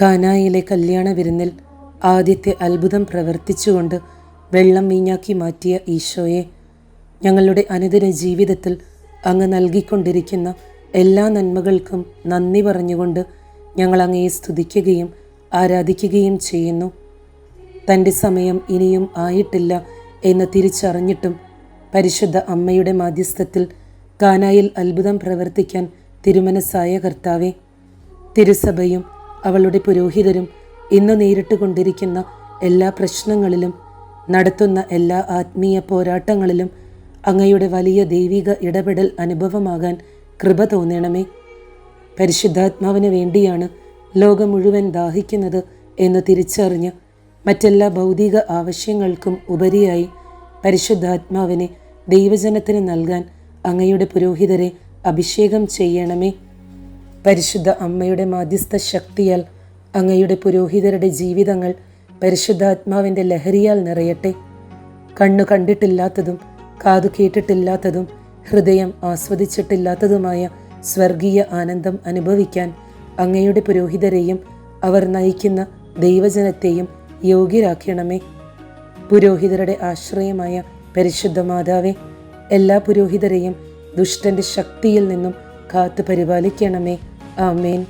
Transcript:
കാനായിലെ കല്യാണ വിരുന്നിൽ ആദ്യത്തെ അത്ഭുതം പ്രവർത്തിച്ചുകൊണ്ട് വെള്ളം വീഞ്ഞാക്കി മാറ്റിയ ഈശോയെ, ഞങ്ങളുടെ അനുദിന ജീവിതത്തിൽ അങ്ങ് നൽകിക്കൊണ്ടിരിക്കുന്ന എല്ലാ നന്മകൾക്കും നന്ദി പറഞ്ഞുകൊണ്ട് ഞങ്ങൾ അങ്ങയെ സ്തുതിക്കുകയും ആരാധിക്കുകയും ചെയ്യുന്നു. തൻ്റെ സമയം ഇനിയും ആയിട്ടില്ല എന്ന് തിരിച്ചറിഞ്ഞിട്ടും പരിശുദ്ധ അമ്മയുടെ മാധ്യസ്ഥത്തിൽ കാനായിൽ അത്ഭുതം പ്രവർത്തിക്കാൻ തിരുമനസ്സായ കർത്താവെ, തിരുസഭയും അവളുടെ പുരോഹിതരും ഇന്ന് നേരിട്ട് കൊണ്ടിരിക്കുന്ന എല്ലാ പ്രശ്നങ്ങളിലും നടത്തുന്ന എല്ലാ ആത്മീയ പോരാട്ടങ്ങളിലും അങ്ങയുടെ വലിയ ദൈവിക ഇടപെടൽ അനുഭവമാകാൻ കൃപ തോന്നണമേ. പരിശുദ്ധാത്മാവിന് വേണ്ടിയാണ് ലോകം മുഴുവൻ ദാഹിക്കുന്നത് എന്ന് തിരിച്ചറിഞ്ഞ് മറ്റെല്ലാ ഭൗതിക ആവശ്യങ്ങൾക്കും ഉപരിയായി പരിശുദ്ധാത്മാവിനെ ദൈവജനത്തിന് നൽകാൻ അങ്ങയുടെ പുരോഹിതരെ അഭിഷേകം ചെയ്യണമേ. പരിശുദ്ധ അമ്മയുടെ മാധ്യസ്ഥ ശക്തിയാൽ അങ്ങയുടെ പുരോഹിതരുടെ ജീവിതങ്ങൾ പരിശുദ്ധാത്മാവിൻ്റെ ലഹരിയാൽ നിറയട്ടെ. കണ്ണു കണ്ടിട്ടില്ലാത്തതും കാതു കേട്ടിട്ടില്ലാത്തതും ഹൃദയം ആസ്വദിച്ചിട്ടില്ലാത്തതുമായ സ്വർഗീയ ആനന്ദം അനുഭവിക്കാൻ അങ്ങയുടെ പുരോഹിതരെയും അവർ നയിക്കുന്ന ദൈവജനത്തെയും യോഗ്യരാക്കണമേ. പുരോഹിതരുടെ ആശ്രയമായ പരിശുദ്ധ മാതാവേ, എല്ലാ പുരോഹിതരെയും ദുഷ്ടൻ്റെ ശക്തിയിൽ നിന്നും കാത്തു പരിപാലിക്കണമേ. ആമേൻ.